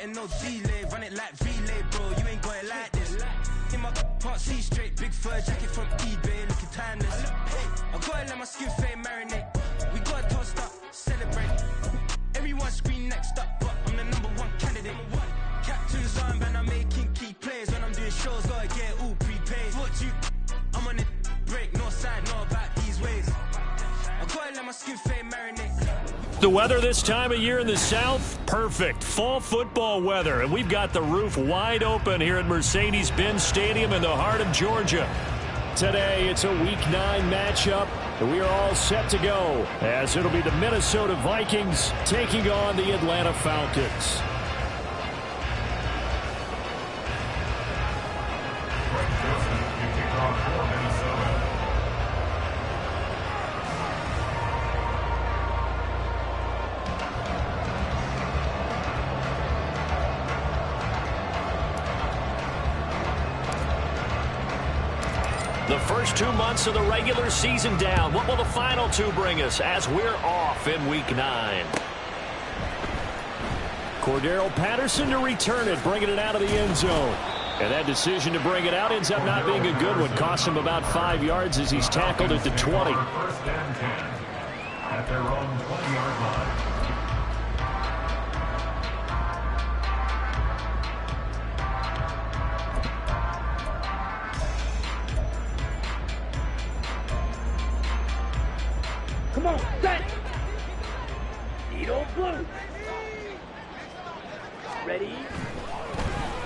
getting no delay. Run it like relay, bro. You ain't got it like this. In my can't see straight. Big fur jacket from eBay, looking timeless. I gotta let my skin fade marinate. We gotta toast up, celebrate. Everyone scream next up, but I'm the #1 candidate. Captain's armband, I'm making key plays. When I'm doing shows, gotta get it all prepaid. What you? I'm on it break, no side, no about these ways. I gotta let my skin fade marinate. The weather this time of year in the South, perfect. Fall football weather, and we've got the roof wide open here at Mercedes-Benz Stadium in the heart of Georgia. Today, it's a Week 9 matchup, and we are all set to go, as it'll be the Minnesota Vikings taking on the Atlanta Falcons. The first 2 months of the regular season down. What will the final 2 bring us as we're off in Week 9? Cordero Patterson to return it, bringing it out of the end zone. And that decision to bring it out ends up not being a good one. Costs him about 5 yards as he's tackled at the 20. First and 10 at their own 20-yard line. Come on, set! Needle blue. Ready?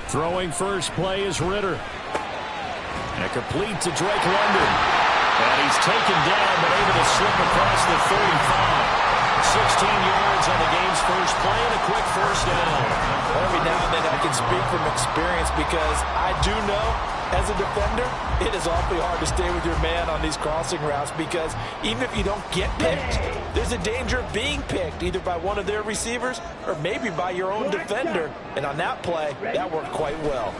Throwing first play is Ritter. And complete to Drake London. And he's taken down, but able to slip across the 35. 16 yards on the game's first play and a quick first down. Every now and then I can speak from experience because I do know, as a defender, it is awfully hard to stay with your man on these crossing routes because even if you don't get picked, there's a danger of being picked either by one of their receivers or maybe by your own defender. And on that play, that worked quite well.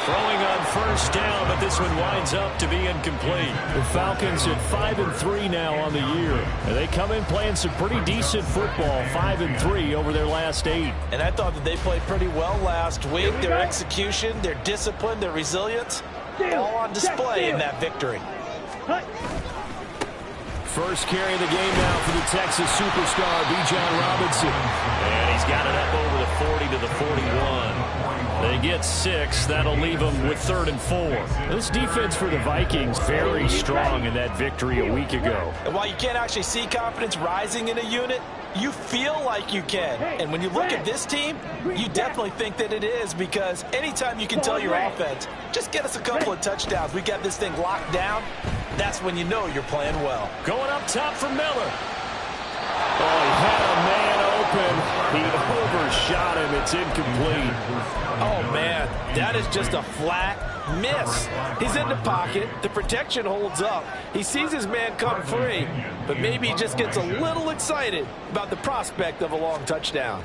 Throwing on first down, but this one winds up to be incomplete. The Falcons at 5-3 now on the year. And they come in playing some pretty decent football, 5-3 over their last 8. And I thought that they played pretty well last week. Their execution, their discipline, their resilience, all on display in that victory. First carry of the game now for the Texas superstar, Bijan Robinson. And he's got it up over the 40 to the 41. They get 6. That'll leave them with 3rd and 4. This defense for the Vikings very strong in that victory a week ago. And while you can't actually see confidence rising in a unit, you feel like you can. And when you look at this team, you definitely think that it is because anytime you can tell your offense, just get us a couple of touchdowns, we got this thing locked down, that's when you know you're playing well. Going up top for Miller. Oh, he had a man open. He overshot him. It's incomplete. Oh, man, that is just a flat miss. He's in the pocket. The protection holds up. He sees his man come free, but maybe he just gets a little excited about the prospect of a long touchdown.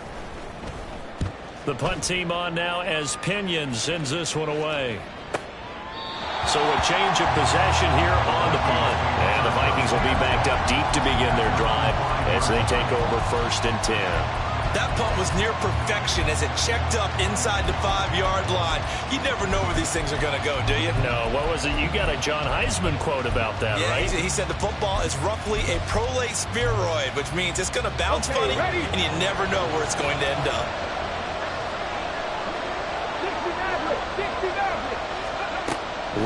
The punt team on now as Pinion sends this one away. So a change of possession here on the punt. And the Vikings will be backed up deep to begin their drive as they take over 1st and 10. That punt was near perfection as it checked up inside the 5-yard line. You never know where these things are going to go, do you? No, what was it? You got a John Heisman quote about that, right? He said the football is roughly a prolate spheroid, which means it's going to bounce funny, and you never know where it's going to end up.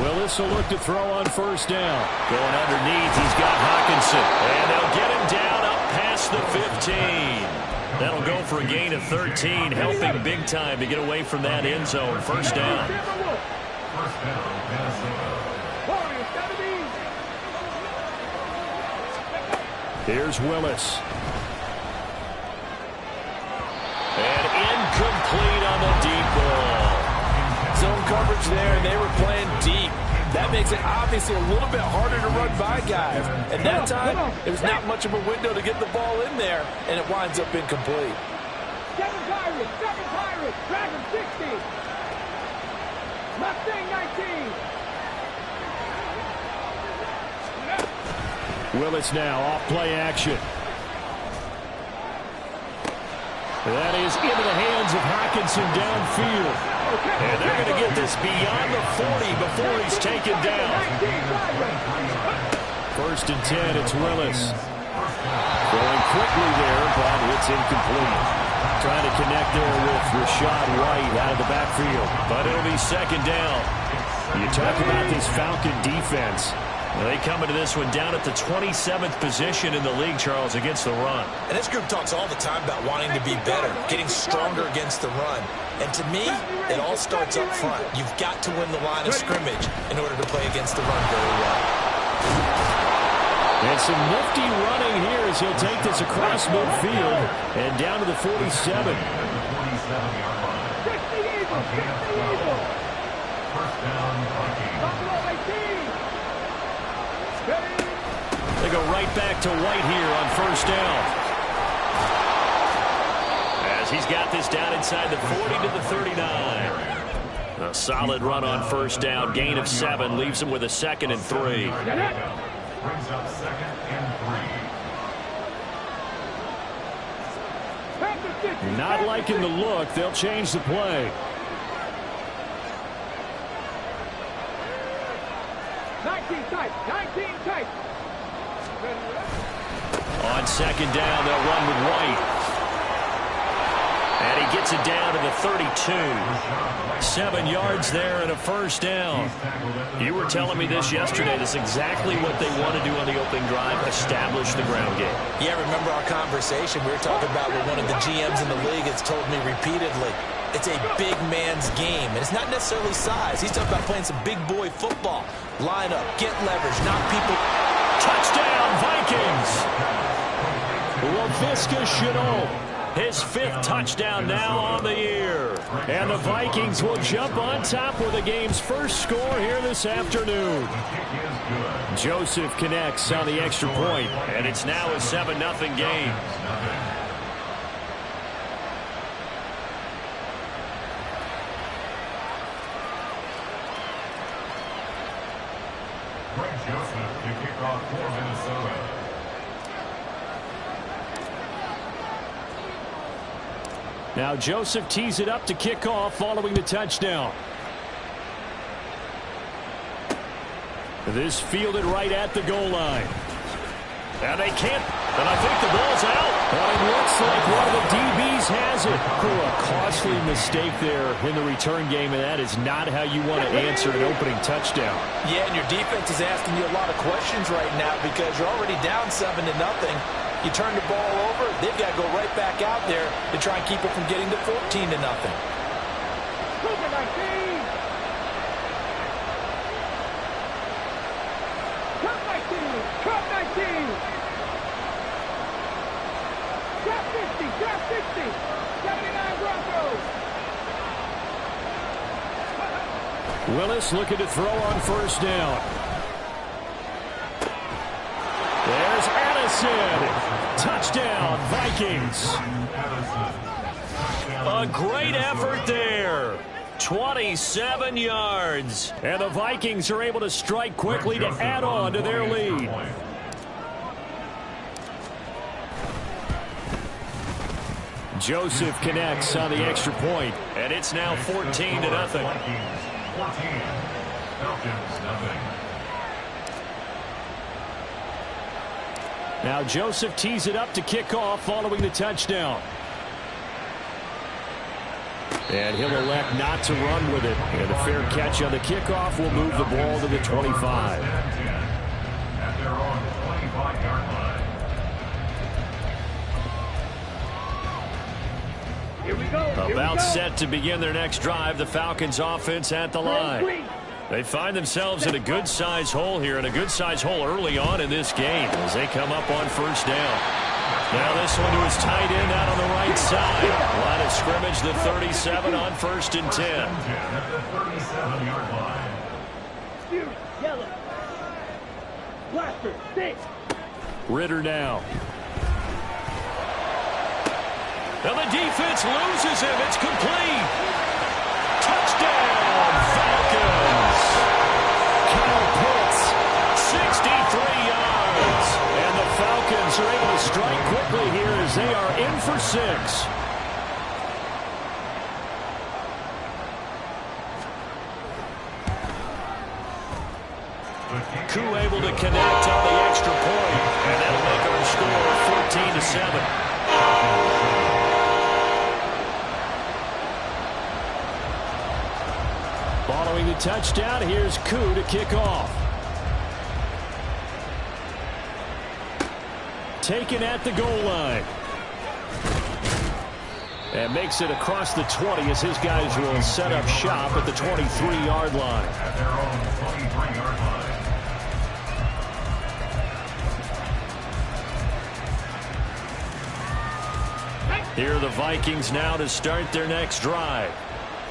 Willis will look to throw on first down. Going underneath, he's got Hockenson. And they'll get him down up past the 15. That'll go for a gain of 13, helping big time to get away from that end zone. First down. First down, Minnesota. Here's Willis. And incomplete on the deep ball. Zone coverage there, and they were playing deep. That makes it obviously a little bit harder to run by guys. And that time, it was not much of a window to get the ball in there, and it winds up incomplete. Seven Pirates, Dragon 60. Mustang 19. Willis now off play action. That is into the hands of Hockenson downfield. And they're going to get this beyond the 40 before he's taken down. 1st and 10, it's Willis. Going quickly there, but it's incomplete. Trying to connect there with Rachaad White out of the backfield. But it'll be 2nd down. You talk about this Falcon defense. They come into this one down at the 27th position in the league, Charles, against the run. And this group talks all the time about wanting to be better, getting stronger against the run. And to me, it all starts up front. You've got to win the line of scrimmage in order to play against the run very well. And some nifty running here as he'll take this across midfield and down to the 47. 47-yard line. First down, They go right back to White here on 1st down. As he's got this down inside the 40 to the 39. A solid run on 1st down. Gain of 7 leaves him with a 2nd and 3. Brings up 2nd and 3. Not liking the look. They'll change the play. 19 tight. 19 tight. On 2nd down, they'll run with White. And he gets it down to the 32. 7 yards there and a 1st down. You were telling me this yesterday. This is exactly what they want to do on the opening drive, establish the ground game. Yeah, remember our conversation. We were talking about what one of the GMs in the league has told me repeatedly. It's a big man's game, and it's not necessarily size. He's talking about playing some big boy football. Line up, get leverage, knock people. Touchdown, Vikings! Laviska Shenault, his 5th touchdown now on the year. And the Vikings will jump on top with the game's first score here this afternoon. Joseph connects on the extra point, and it's now a 7-0 game. Greg Joseph to kick off for Minnesota. Now Joseph tees it up to kick off following the touchdown. This fielded right at the goal line. And they can't. And I think the ball's out. And it looks like one of the DBs has it. Oh, a costly mistake there in the return game, and that is not how you want to answer an opening touchdown. Yeah, and your defense is asking you a lot of questions right now because you're already down 7-0. You turn the ball over, they've got to go right back out there to try and keep it from getting to 14-0. Super 19. Cut 19. Cut 19. Cut 50. Cut 60. 79 Broncos. Willis looking to throw on 1st down. There's Addison. Touchdown, Vikings. A great effort there. 27 yards. And the Vikings are able to strike quickly to add on to their lead. Joseph connects on the extra point, and it's now 14-0. 14. Falcons, nothing. Now Joseph tees it up to kick off following the touchdown. And he'll elect not to run with it. And a fair catch on the kickoff will move the ball to the 25. At their own 25-yard line. Here we go. About set to begin their next drive. The Falcons offense at the line. They find themselves in a good-sized hole here, and a good-sized hole early on in this game as they come up on 1st down. Now this one to his tight end out on the right side. Line of scrimmage, the 37 on 1st and 10. At the 37-yard line. Spears, yellow. Blaster, stick. Ritter now. Now the defense loses him. It's complete. Touchdown, Falcons. Kyle Pitts, 63 yards. And the Falcons are able to strike quickly here as they are in for 6. Koo able to connect on the extra point, and that'll make our score 14-7. Following the touchdown, here's Koo to kick off. Taken at the goal line. And makes it across the 20 as his guys will set up shop at the 23-yard line. At their own 23-yard line. Here are the Vikings now to start their next drive.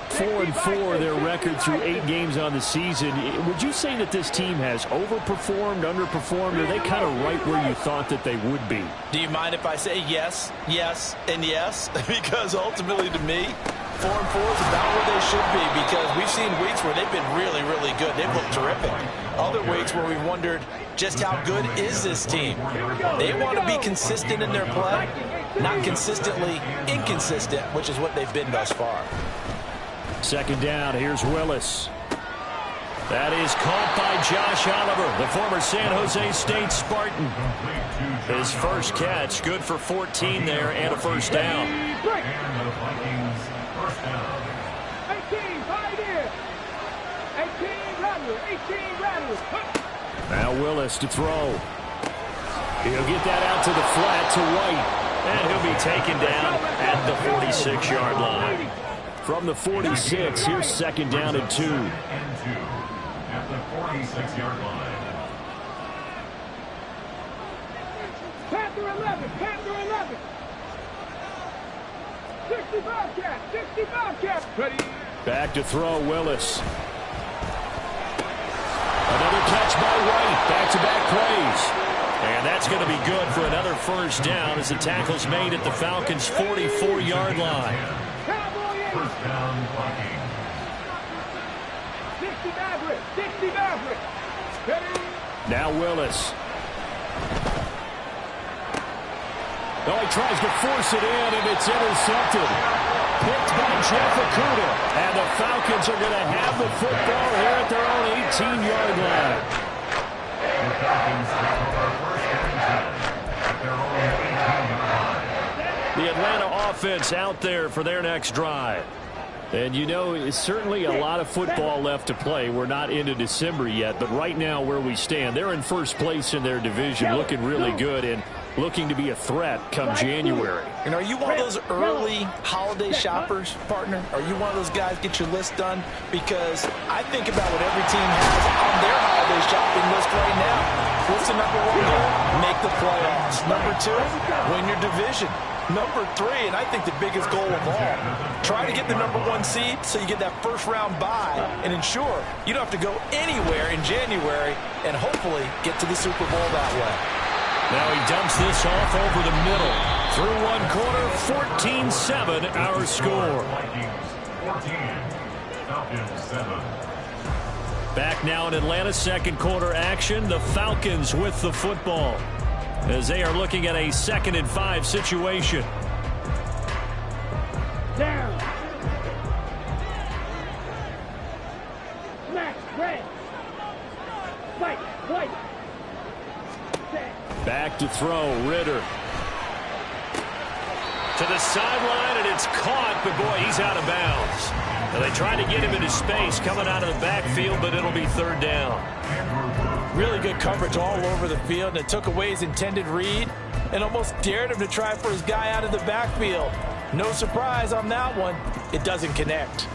4-4 their record through 8 games on the season. Would you say that this team has overperformed, underperformed, or are they kind of right where you thought that they would be? Do you mind if I say yes, yes, and yes? Because ultimately to me, 4-4 is about where they should be, because we've seen weeks where they've been really, really good. They've looked terrific. Other weeks where we've wondered just how good is this team. They want to be consistent in their play, not consistently inconsistent, which is what they've been thus far. Second down, here's Willis. That is caught by Josh Oliver, the former San Jose State Spartan. His first catch, good for 14 there and a first down. And the Vikings first down. 18, 5 in. 18, Rattler. 18, Rattler. Now Willis to throw. He'll get that out to the flat to White. And he'll be taken down at the 46-yard line. From the 46, here's second down and 2. And 2 at the 46-yard line. Panther 11, Panther 11. 65 cap, 65 cap. Ready. Back to throw, Willis. Another catch by White. Back-to-back plays. And that's going to be good for another first down as the tackle's made at the Falcons' 44-yard line. First down, Vikings. 60 Maverick, 60 Maverick. Ready. Now Willis. Oh, he tries to force it in, and it's intercepted. Picked by Jeff Okudah. And the Falcons are going to have the football here at their own 18-yard line. The Falcons pick up our first and 10 at their own 18-yard line. The Atlanta offense out there for their next drive. And, you know, it's certainly a lot of football left to play. We're not into December yet, but right now where we stand, they're in first place in their division, looking really good and looking to be a threat come January. And are you one of those early holiday shoppers, partner? Are you one of those guys get your list done? Because I think about what every team has on their holiday shopping list right now. What's the number 1 goal? Make the playoffs. Number 2, win your division. Number 3, and I think the biggest goal of all, try to get the number 1 seed so you get that first round bye and ensure you don't have to go anywhere in January and hopefully get to the Super Bowl that way. Now he dumps this off over the middle. Through one quarter, 14-7 our score. Vikings 14, Falcons 7. Back now in Atlanta, second quarter action. The Falcons with the football as they are looking at a 2nd and 5 situation. Down. Smash, red. Fight, white. Back to throw, Ritter. To the sideline, and it's caught, but boy, he's out of bounds. And they try to get him into space coming out of the backfield, but it'll be third down. Really good coverage all over the field, and it took away his intended read and almost dared him to try for his guy out of the backfield. No surprise on that one. It doesn't connect.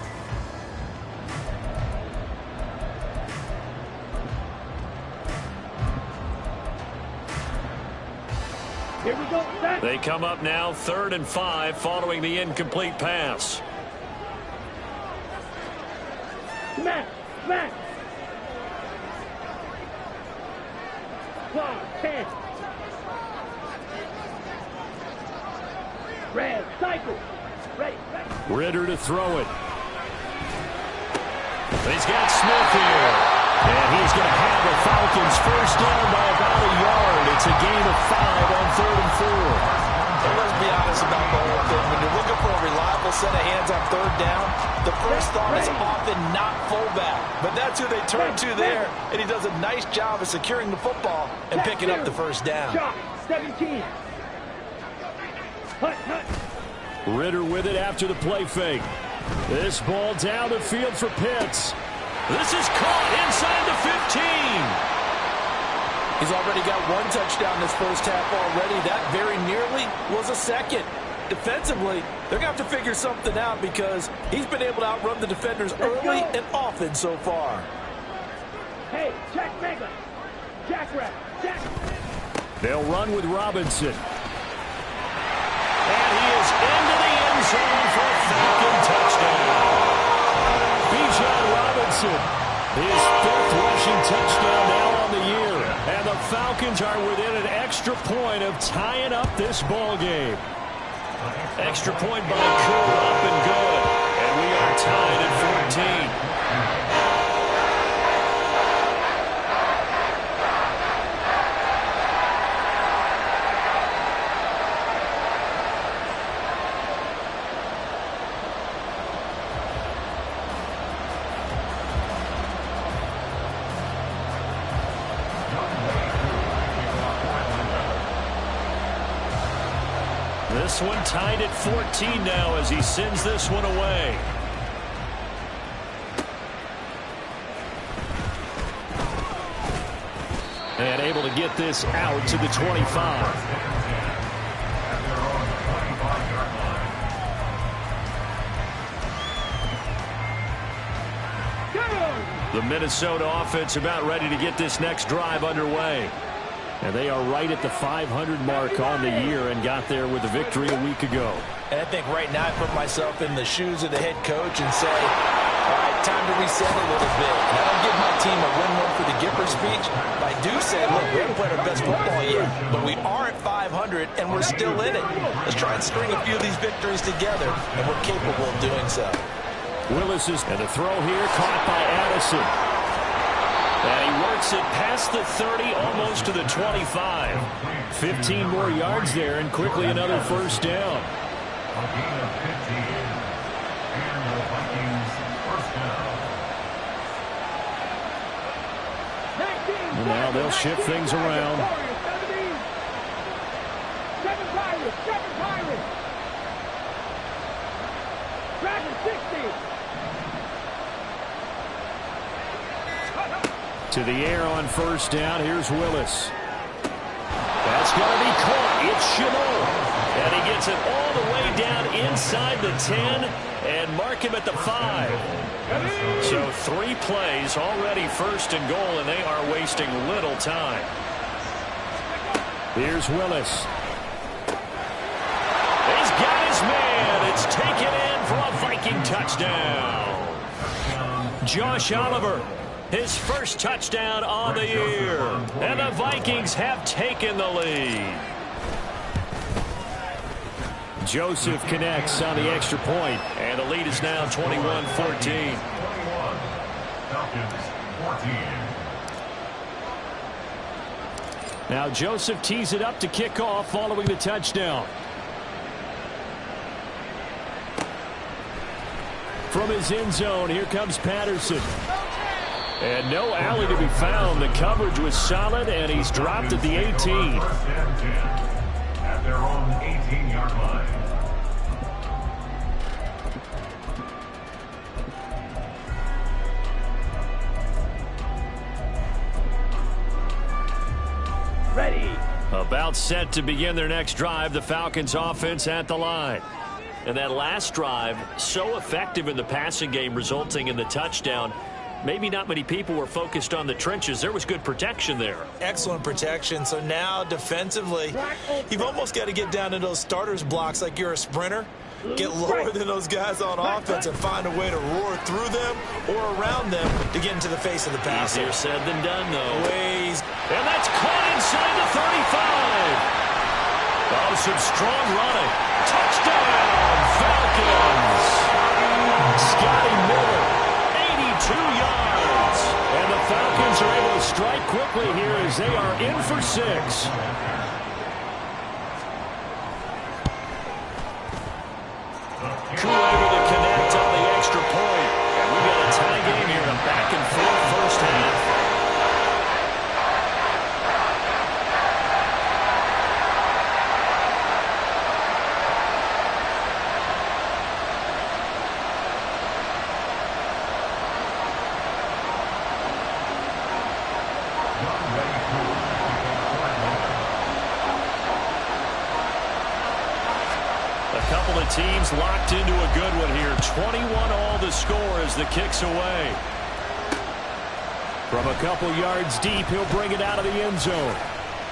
Here we go. Set. They come up now, 3rd and 5, following the incomplete pass. Smash, smash. 10. Red, cycle. Ready, ready. Ritter to throw it. He's got Smith here. And he's going to have the Falcons first down by about a yard. It's a gain of 5 on 3rd and 4. And let's be honest about the whole thing. When you're looking for a reliable set of hands on 3rd down, the first thought is often not fullback. But that's who they turn to there, and he does a nice job of securing the football and picking up the first down. Shot, 17. Hut, hut. Ritter with it after the play fake. This ball down the field for Pitts. This is caught inside the 15. He's already got one touchdown this first half already. That very nearly was a second. Defensively, they're going to have to figure something out because he's been able to outrun the defenders early and often so far. Hey, Jack Mega. Jackrabbit. Jack. They'll run with Robinson. And he is into the end zone for a Falcon touchdown. Bijan Robinson, his 5th rushing touchdown now on the year. And the Falcons are within an extra point of tying up this ball game. Extra point by Cooper, up and good. And we are tied at 14. This one tied at 14 now as he sends this one away. And able to get this out to the 25. The Minnesota offense about ready to get this next drive underway. And they are right at the 500 mark on the year and got there with a victory a week ago. And I think right now I put myself in the shoes of the head coach and say, all right, time to reset a little bit. And I don't give my team a win-win for the Gipper speech, but I do say, look, we haven't played our best football yet, but we are at 500 and we're still in it. Let's try and string a few of these victories together, and we're capable of doing so. Willis is, and a throw here caught by Addison. And he works it past the 30, almost to the 25. 15 more yards there, and quickly another first down. A gain of 15. And the Vikings first down. And now they'll shift things around. 7 Pirates. Dragon 60. To the air on first down. Here's Willis. That's going to be caught. It's Chenot. And he gets it all the way down inside the 10 and mark him at the 5. So 3 plays already first and goal, and they are wasting little time. Here's Willis. He's got his man. It's taken in for a Viking touchdown. Josh Oliver, his first touchdown on the year. And the Vikings have taken the lead. Joseph connects on the extra point, and the lead is now 21-14. Falcons 14. Now Joseph tees it up to kick off following the touchdown. From his end zone, here comes Patterson. And no alley to be found. The coverage was solid, and he's dropped at the 18. First and 10 at their own 18-yard line. Ready. About set to begin their next drive, the Falcons offense at the line. And that last drive, so effective in the passing game, resulting in the touchdown. Maybe not many people were focused on the trenches. There was good protection there. Excellent protection. So now defensively, you've almost got to get down to those starters blocks like you're a sprinter. Get lower than those guys on offense and find a way to roar through them or around them to get into the face of the passer. Easier said than done, though. Ways. And that's caught inside the 35. Oh, some strong running. Touchdown, Falcons. Scotty Miller, 82 yards. And the Falcons are able to strike quickly here as they are in for 6. Able to connect on the extra point. couple of teams locked into a good one here. 21-all the score as the kick's away. From a couple yards deep, he'll bring it out of the end zone.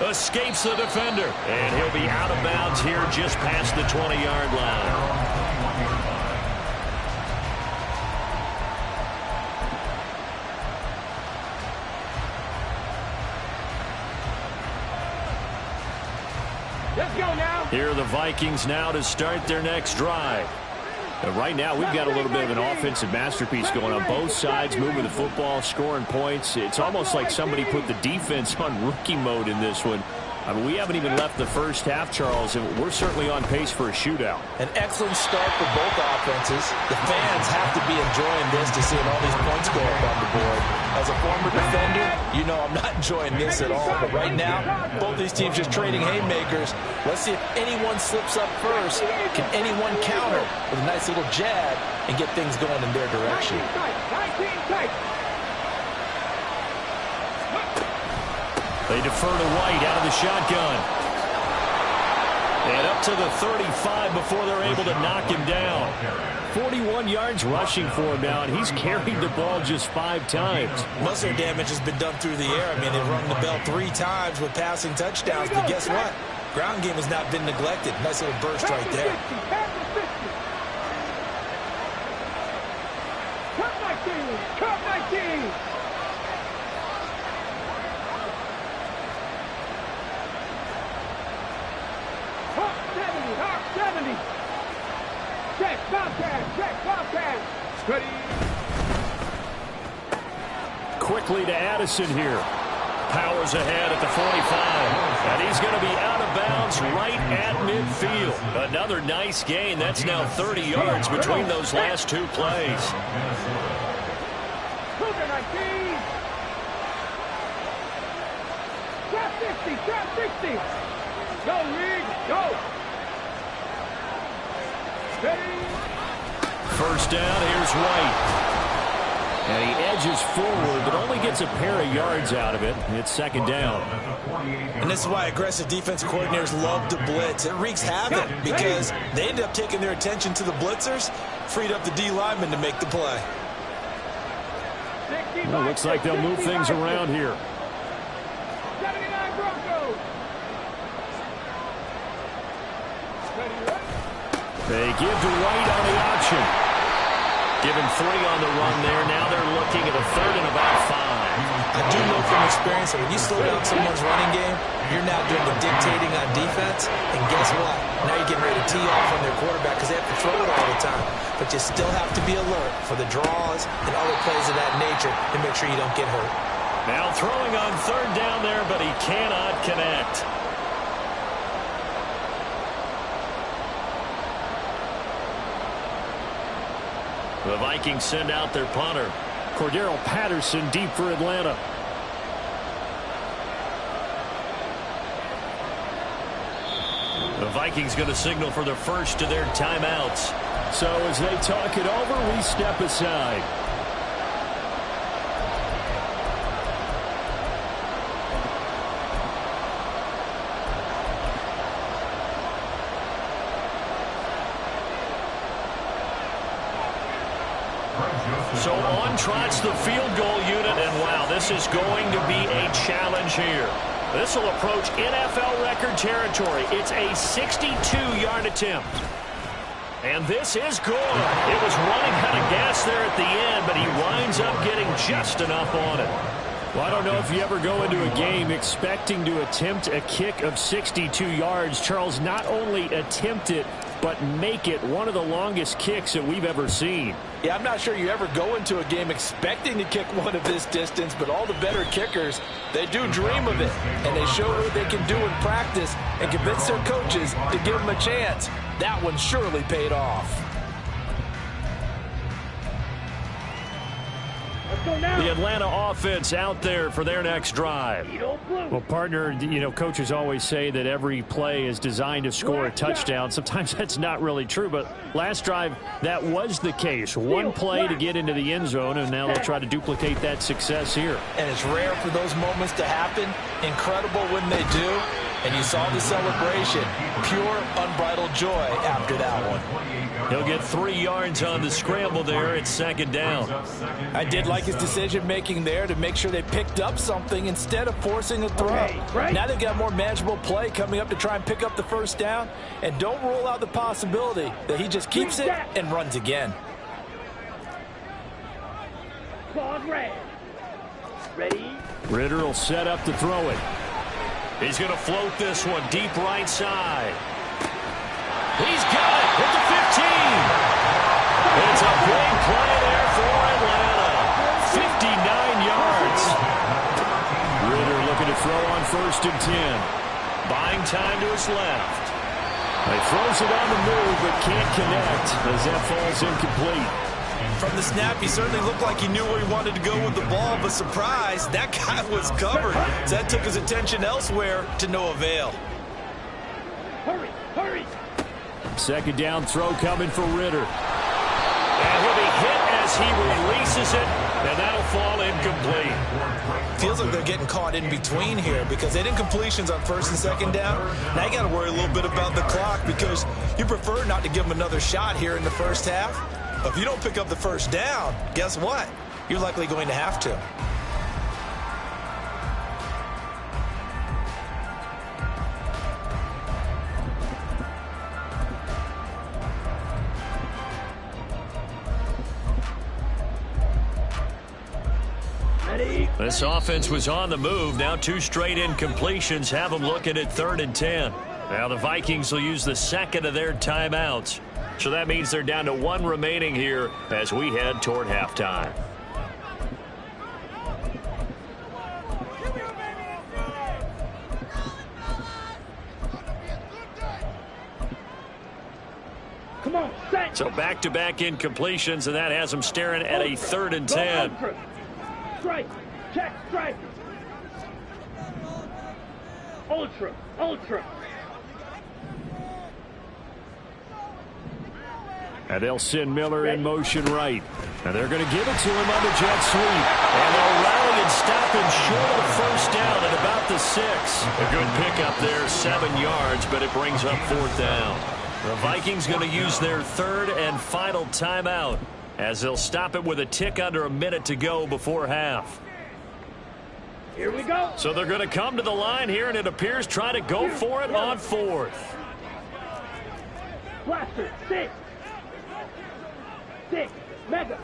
Escapes the defender. And he'll be out of bounds here just past the 20-yard line. Let's go now. Here are the Vikings now to start their next drive. Right now, we've got a little bit of an offensive masterpiece going on both sides, moving the football, scoring points. It's almost like somebody put the defense on rookie mode in this one. I mean, we haven't even left the first half, Charles, and we're certainly on pace for a shootout. An excellent start for both offenses. The fans have to be enjoying this to seeing all these points go up on the board. As a former defender, you know I'm not enjoying this at all. But right now, both these teams just trading haymakers. Let's see if anyone slips up first. Can anyone counter with a nice little jab and get things going in their direction? 19 tight. They defer to White out of the shotgun. And up to the 35 before they're able to knock him down. 41 yards rushing for him now, and he's carried the ball just 5 times. Most of their damage has been done through the air. I mean, they've rung the bell 3 times with passing touchdowns, but guess what? Ground game has not been neglected. Nice little burst right there. Cut my team. Hawk 70. Check, Bobcat. Ready. Quickly to Addison here. Powers ahead at the 45. And he's going to be out of bounds right at midfield. Another nice gain. That's now 30 yards between those last 2 plays. Cougar 19. Trap 60. Go, Reed, go. Ready. First down, here's White. And he edges forward, but only gets a pair of yards out of it. It's second down. And this is why aggressive defense coordinators love to blitz. It wreaks havoc because they end up taking their attention to the blitzers, freed up the D lineman to make the play. Well, looks like they'll move things around here. 79 Broncos. They give to White on the option. Given 3 on the run there. Now they're looking at a 3rd and about 5. I do know from experience that when you slow down someone's running game, you're now doing the dictating on defense. And guess what? Now you're getting ready to tee off on their quarterback because they have to throw it all the time. But you still have to be alert for the draws and other plays of that nature to make sure you don't get hurt. Now throwing on 3rd down there, but he cannot connect. The Vikings send out their punter. Cordero Patterson deep for Atlanta. The Vikings going to signal for the first of their timeouts. So as they talk it over, we step aside. So on trots the field goal unit, and wow, this is going to be a challenge here. This will approach NFL record territory. It's a 62-yard attempt. And this is good. It was running out of gas there at the end, but he winds up getting just enough on it. Well, I don't know if you ever go into a game expecting to attempt a kick of 62 yards. Charles, not only attempt it, but make it one of the longest kicks that we've ever seen. Yeah, I'm not sure you ever go into a game expecting to kick one of this distance, but all the better kickers, they do dream of it, and they show what they can do in practice and convince their coaches to give them a chance. That one surely paid off. The Atlanta offense out there for their next drive. Well, partner, you know, coaches always say that every play is designed to score a touchdown. Sometimes that's not really true, but last drive, that was the case. One play to get into the end zone, and now they'll try to duplicate that success here. And it's rare for those moments to happen. Incredible when they do. And you saw the celebration. Pure, unbridled joy after that one. He'll get 3 yards on the scramble there at second down. I did like his decision-making there to make sure they picked up something instead of forcing a throw. Now they've got more manageable play coming up to try and pick up the first down. And don't rule out the possibility that he just keeps it and runs again. Claws red. Ready? Ridder will set up to throw it. He's going to float this one deep right side. He's got it at the 15. It's a big play there for Atlanta. 59 yards. Ridder looking to throw on 1st and 10. Buying time to his left. He throws it on the move but can't connect as that falls incomplete. From the snap, he certainly looked like he knew where he wanted to go with the ball, but surprise, that guy was covered. So that took his attention elsewhere to no avail. Hurry, hurry. Second down throw coming for Ridder. And he'll be hit as he releases it, and that'll fall incomplete. Feels like they're getting caught in between here because they didn't completions on 1st and 2nd down. Now you got to worry a little bit about the clock because you prefer not to give them another shot here in the first half. But if you don't pick up the first down, guess what? You're likely going to have to. Ready? This offense was on the move. Now 2 straight incompletions have them looking at 3rd and 10. Now the Vikings will use the second of their timeouts. So that means they're down to 1 remaining here as we head toward halftime. Come on, set. So back-to-back incompletions, and that has them staring at a 3rd and 10. Strike, check, strike. Ultra, ultra. And they'll send Miller in motion right. And they're going to give it to him on the jet sweep. And they'll rally and stop him short of the first down at about the 6. A good pickup there, 7 yards, but it brings up 4th down. The Vikings going to use their 3rd and final timeout as they'll stop it with a tick under a minute to go before half. Here we go. So they're going to come to the line here, and it appears try to go for it on 4th. Blaster, 6. 6, mega.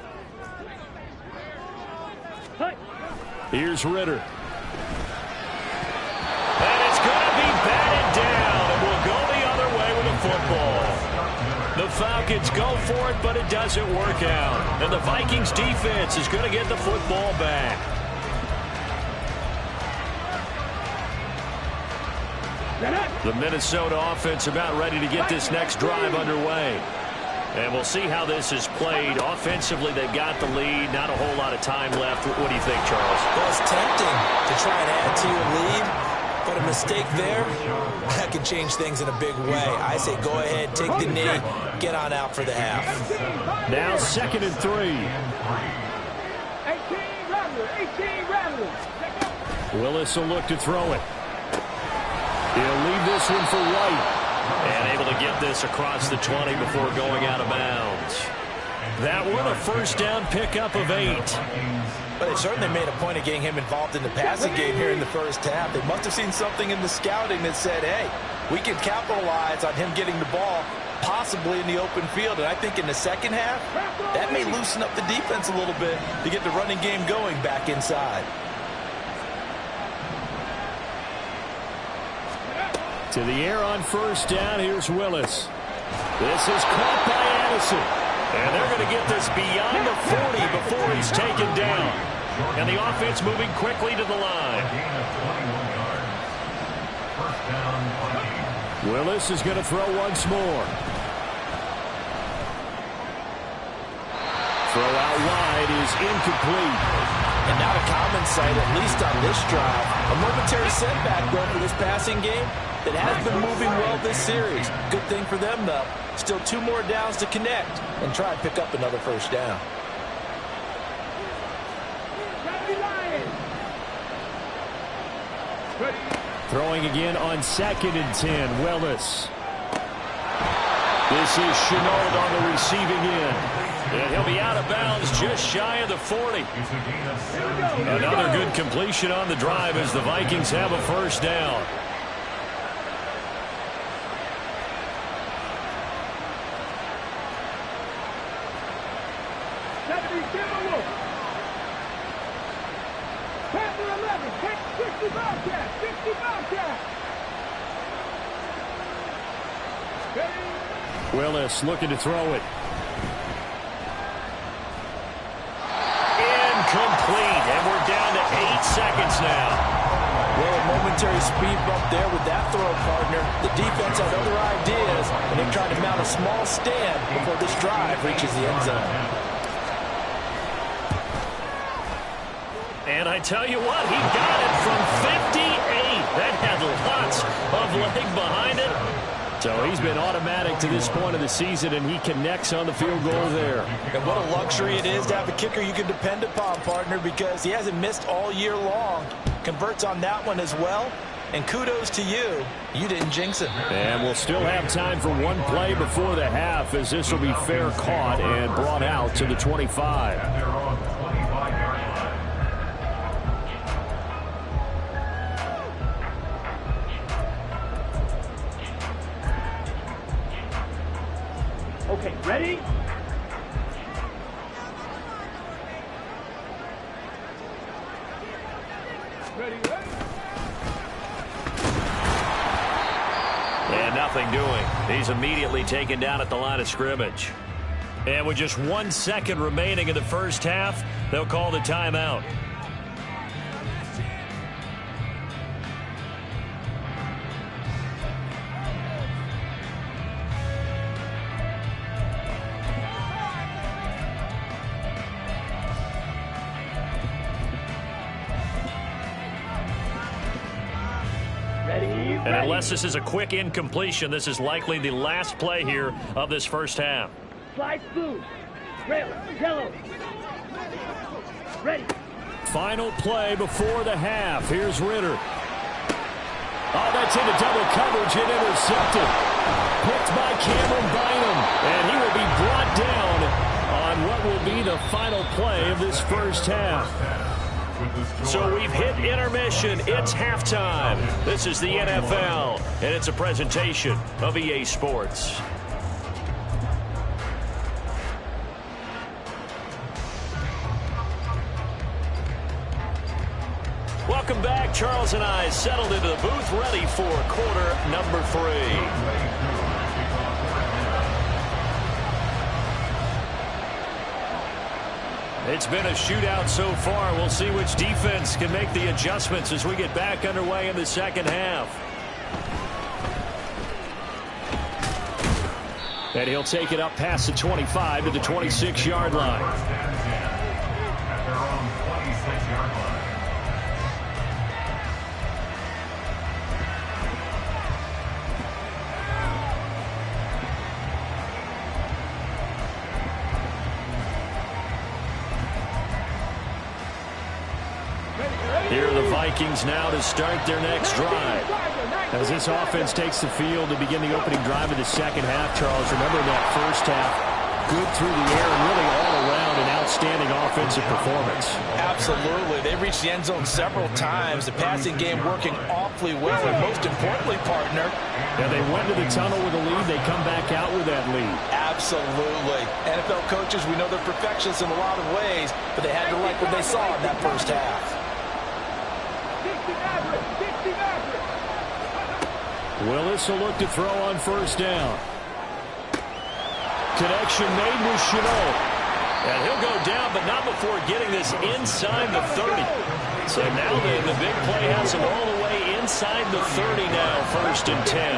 Hut. Here's Ridder. And it's going to be batted down, and we'll go the other way with the football. The Falcons go for it, but it doesn't work out. And the Vikings defense is going to get the football back. The Minnesota offense about ready to get this next drive underway. And we'll see how this is played. Offensively, they've got the lead. Not a whole lot of time left. What do you think, Charles? Well, it's tempting to try and add to your lead, but a mistake there, that can change things in a big way. I say go ahead, take the knee, get on out for the half. Now 2nd and 3. 18 Rattler. Willis will look to throw it. He'll leave this one for White. And able to get this across the 20 before going out of bounds. That one, a first down pickup of 8. But they certainly made a point of getting him involved in the passing game here in the first half. They must have seen something in the scouting that said, hey, we can capitalize on him getting the ball possibly in the open field. And I think in the second half, that may loosen up the defense a little bit to get the running game going back inside. To the air on first down, here's Willis. This is caught by Addison. And they're going to get this beyond the 40 before he's taken down. And the offense moving quickly to the line. Willis is going to throw once more. Throw out wide is incomplete. And not a common sight, at least on this drive. A momentary setback, though, for this passing game that has been moving well this series. Good thing for them, though. Still 2 more downs to connect and try and pick up another first down. Throwing again on 2nd and 10, Willis. This is Shenault on the receiving end. And he'll be out of bounds just shy of the 40. Another good completion on the drive as the Vikings have a first down. Willis looking to throw it. Incomplete, and we're down to 8 seconds now. Well, a momentary speed bump there with that throw, partner. The defense had other ideas, and they're trying to mount a small stand before this drive reaches the end zone. And I tell you what, he got it from 58. That had lots of leg behind it. So he's been automatic to this point of the season, and he connects on the field goal there. And what a luxury it is to have a kicker you can depend upon, partner, because he hasn't missed all year long. Converts on that one as well. And kudos to you. You didn't jinx it. And we'll still have time for one play before the half, as this will be fair caught and brought out to the 25. And they're on the 25-yard line. Okay, ready? Ready, ready. And nothing doing. He's immediately taken down at the line of scrimmage. And with just 1 second remaining in the first half, they'll call the timeout. And unless this is a quick incompletion, this is likely the last play here of this first half. Slice blue. Red, yellow. Ready. Final play before the half. Here's Ritter. Oh, that's into double coverage and intercepted. Picked by Cameron Bynum. And he will be brought down on what will be the final play of this first half. So we've hit intermission. It's halftime. This is the NFL, and it's a presentation of EA Sports. Welcome back. Charles and I settled into the booth, ready for quarter number 3. It's been a shootout so far. We'll see which defense can make the adjustments as we get back underway in the second half. And he'll take it up past the 25 to the 26-yard line. At their own 26-yard line. Here are the Vikings now to start their next drive. As this offense takes the field to begin the opening drive of the second half, Charles, remember that first half, good through the air and really all around an outstanding offensive performance. Absolutely. They reached the end zone several times. The passing game working awfully well, and most importantly, partner. Yeah, they went to the tunnel with a lead. They come back out with that lead. Absolutely. NFL coaches, we know they're perfectionists in a lot of ways, but they had to like what they saw in that first half. Willis will look to throw on first down. Connection made with Shenault. And he'll go down, but not before getting this inside the 30. So now the big play has him all the way inside the 30 now, 1st and 10.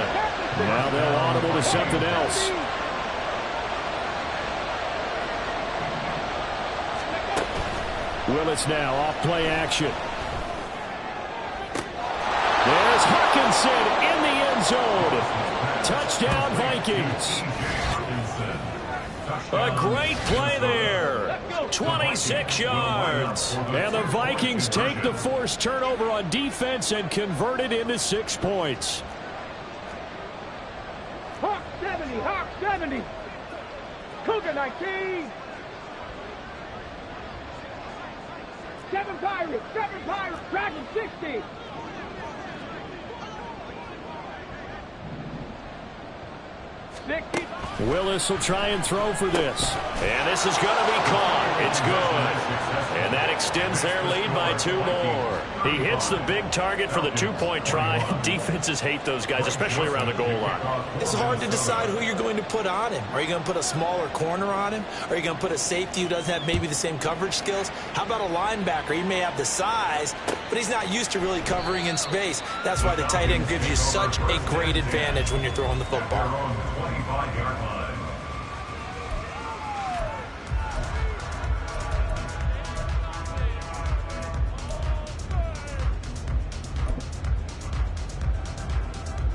Now they'll audible to something else. Willis now off play action. There's Hawkinson in the end zone. Touchdown, Vikings. A great play there. 26 yards. And the Vikings take the forced turnover on defense and convert it into 6 points. Hawk 70, Hawk 70. Cougar 19. 7 Pirates, Dragon 60. Willis will try and throw for this. And this is going to be caught. It's good. And that extends their lead by 2 more. He hits the big target for the 2-point try. Defenses hate those guys, especially around the goal line. It's hard to decide who you're going to put on him. Are you going to put a smaller corner on him? Are you going to put a safety who doesn't have maybe the same coverage skills? How about a linebacker? He may have the size, but he's not used to really covering in space. That's why the tight end gives you such a great advantage when you're throwing the football. 25-yard line.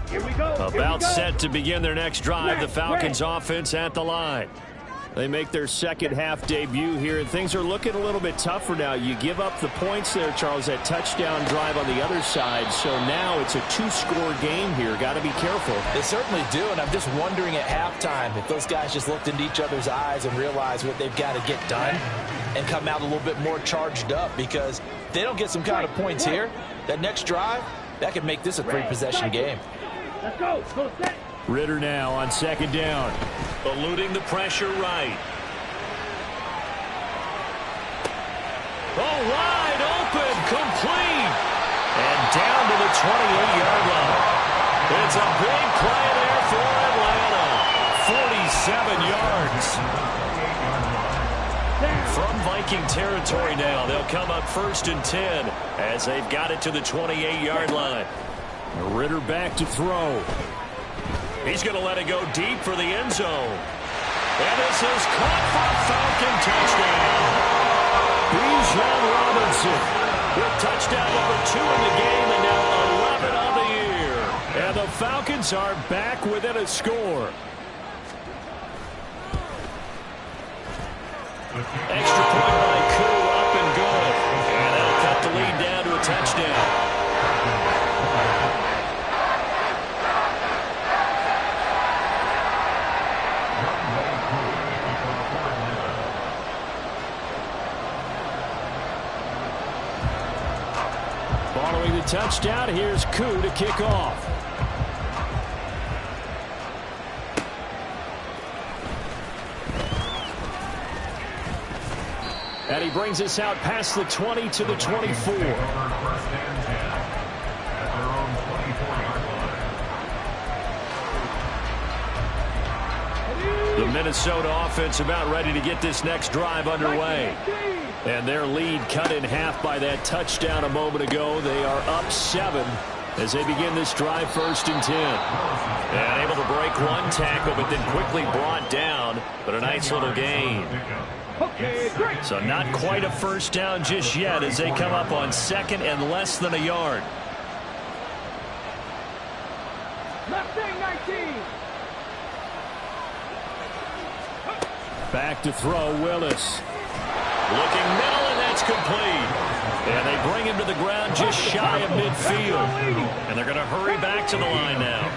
Here we go. About set to begin their next drive, the Falcons offense at the line. They make their second half debut here, and things are looking a little bit tougher now. You give up the points there, Charles, that touchdown drive on the other side. So now it's a 2-score game here. Got to be careful. They certainly do, and I'm just wondering at halftime if those guys just looked into each other's eyes and realized what they've got to get done and come out a little bit more charged up, because if they don't get some kind of points here, that next drive, that could make this a 3-possession game. Let's go. Go set. Ritter now on second down. Eluding the pressure right. Oh, wide open, complete. And down to the 28-yard line. It's a big play there for Atlanta. 47 yards. From Viking territory now, they'll come up 1st and 10 as they've got it to the 28-yard line. Ritter back to throw. He's going to let it go deep for the end zone. And this is caught for a Falcon touchdown. Bijan Robinson with touchdown number 2 in the game and now 11 on the year. And the Falcons are back within a score. Extra point by Koo, up and good. And that'll cut the lead down to a touchdown. Following the touchdown, here's Koo to kick off. And he brings us out past the 20 to the 24. First and 10 at their own 24-yard line. The Minnesota offense about ready to get this next drive underway. And their lead cut in half by that touchdown a moment ago. They are up 7 as they begin this drive 1st and 10. And able to break one tackle, but then quickly brought down. But a nice little gain. So not quite a first down just yet as they come up on 2nd and less than a yard. Back to throw, Willis. Looking middle, and that's complete. And they bring him to the ground just shy of midfield. And they're going to hurry back to the line now.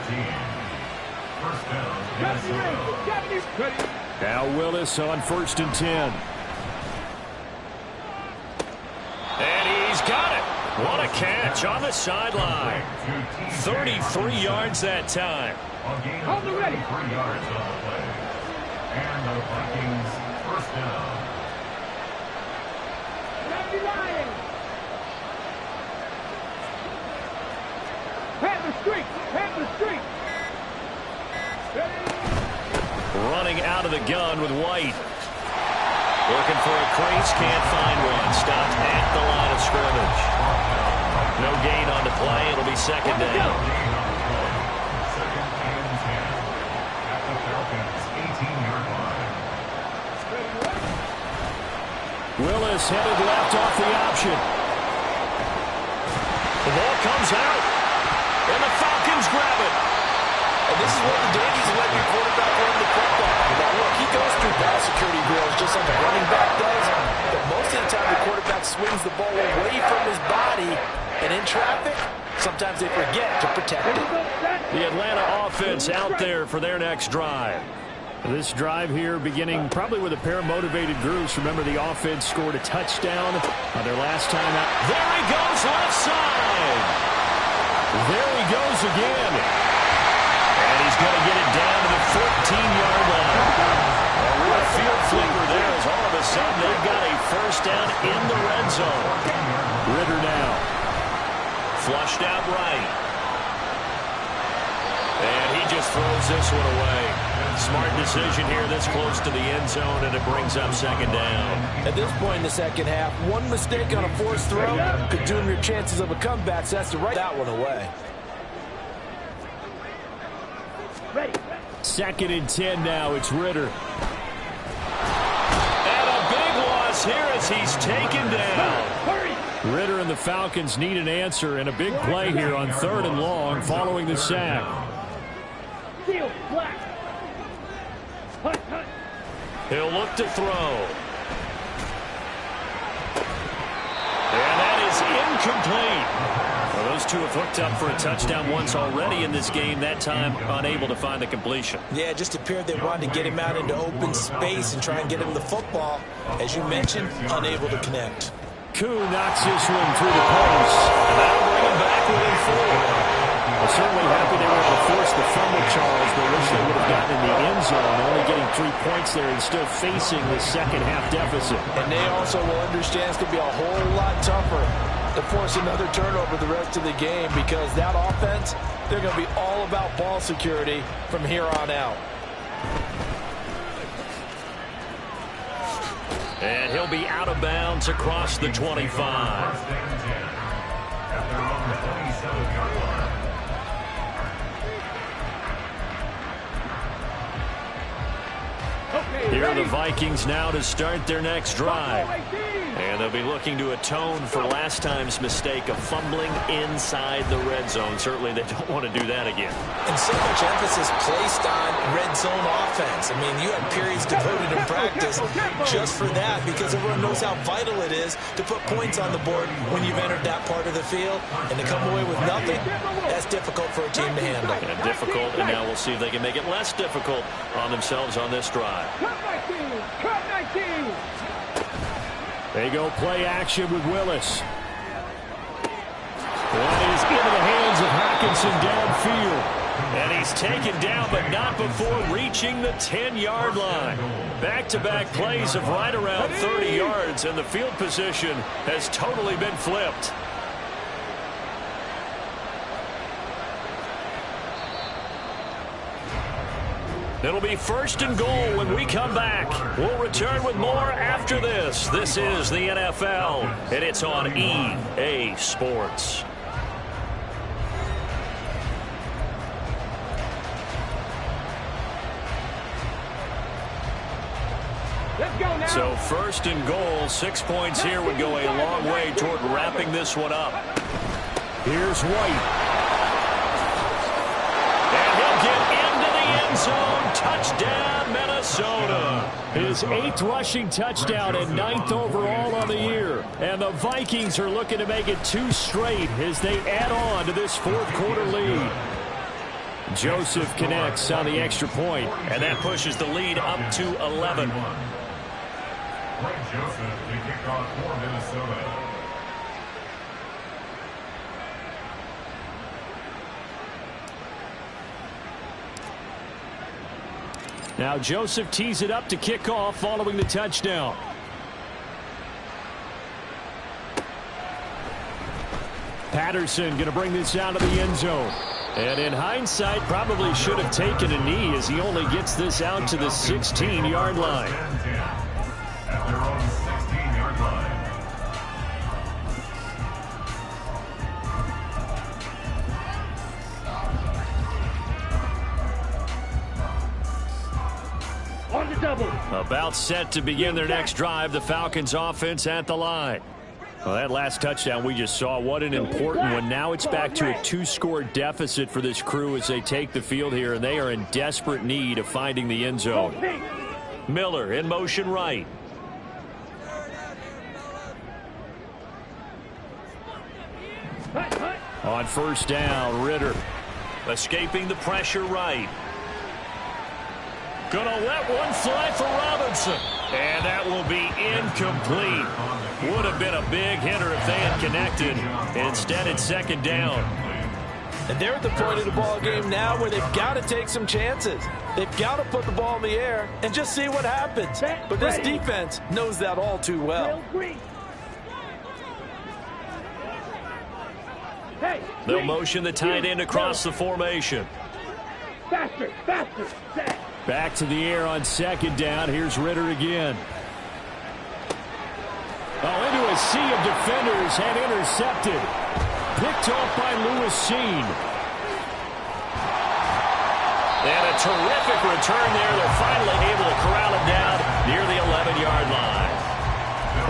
Now Willis on 1st and 10. And he's got it. What a catch on the sideline. 33 yards that time. On the ready. 3 yards on the play. And the Vikings first down. Running out of the gun with White. Looking for a crease, can't find one. Stopped at the line of scrimmage. No gain on the play. It'll be 2nd down. Second and 10 at the Falcons 18-yard line. Willis headed left off the option. The ball comes out. And the Falcons grab it. And this is one of the dangers of letting your quarterback run the football. Now, look, he goes through ball security drills just like a running back does, but most of the time the quarterback swings the ball away from his body, and in traffic, sometimes they forget to protect it. The Atlanta offense out there for their next drive. This drive here beginning probably with a pair of motivated groups. Remember, the offense scored a touchdown on their last time out. There he goes, left side. There he goes again. And he's going to get it down to the 14-yard line. A real field flipper there as all of a sudden they've got a first down in the red zone. Ridder now. Flushed out right. And he just throws this one away. Smart decision here this close to the end zone, and it brings up second down. At this point in the second half, one mistake on a forced throw could doom your chances of a comeback, so that's to write that one away. Ready. 2nd and 10 now. It's Ridder. And a big loss here as he's taken down. Ridder and the Falcons need an answer, and a big play here on 3rd and long following the sack. Seal, black. Hut, hut. He'll look to throw. And that is incomplete. Well, those two have hooked up for a touchdown once already in this game, that time unable to find the completion. Yeah, it just appeared they wanted to get him out into open space and try and get him the football. As you mentioned, unable to connect. Koo knocks this one through the post. And that'll bring him back within 4. Well, certainly happy they were able to force the fumble, Charles, but wish they would have gotten in the end zone, only getting 3 points there and still facing the second half deficit. And they also will understand it's going to be a whole lot tougher to force another turnover the rest of the game, because that offense, they're going to be all about ball security from here on out. And he'll be out of bounds across the 25. Here are the Vikings now to start their next drive. And they'll be looking to atone for last time's mistake of fumbling inside the red zone. Certainly they don't want to do that again. And so much emphasis placed on red zone offense. I mean, you have periods devoted in practice just for that, because everyone knows how vital it is to put points on the board when you've entered that part of the field. And to come away with nothing, that's difficult for a team to handle. And difficult, and now we'll see if they can make it less difficult on themselves on this drive. Cut 19! Cut 19! They go play action with Willis. That is into the hands of Hockenson downfield. And he's taken down, but not before reaching the 10-yard line. Back-to-back plays of right around 30 yards, and the field position has totally been flipped. It'll be 1st and goal when we come back. We'll return with more after this. This is the NFL, and it's on EA Sports. Let's go now. So 1st and goal, 6 points here would go a long way toward wrapping this one up. Here's White. Zone touchdown, Minnesota. His 8th rushing touchdown and 9th overall on the year. And the Vikings are looking to make it 2 straight as they add on to this 4th quarter lead. Joseph connects on the extra point, and that pushes the lead up to 11. Greg Joseph to kick off for Minnesota. Now Joseph tees it up to kick off following the touchdown. Patterson going to bring this out of the end zone. And in hindsight, probably should have taken a knee as he only gets this out to the 16-yard line. At their own 16-yard line. On the double. About set to begin their next drive, the Falcons offense at the line. Well, that last touchdown we just saw, what an important one. Now it's back to a 2-score deficit for this crew as they take the field here, and they are in desperate need of finding the end zone. Miller in motion right. On first down, Ritter escaping the pressure right. Gonna let one fly for Robinson. And that will be incomplete. Would have been a big hitter if they had connected. Instead, it's second down. And they're at the point of the ball game now where they've got to take some chances. They've got to put the ball in the air and just see what happens. But this defense knows that all too well. They'll motion the tight end across the formation. Faster, faster, set. Back to the air on second down. Here's Ritter again. Oh, into a sea of defenders and intercepted. Picked off by Lewis Cine. And a terrific return there. They're finally able to corral him down near the 11-yard line.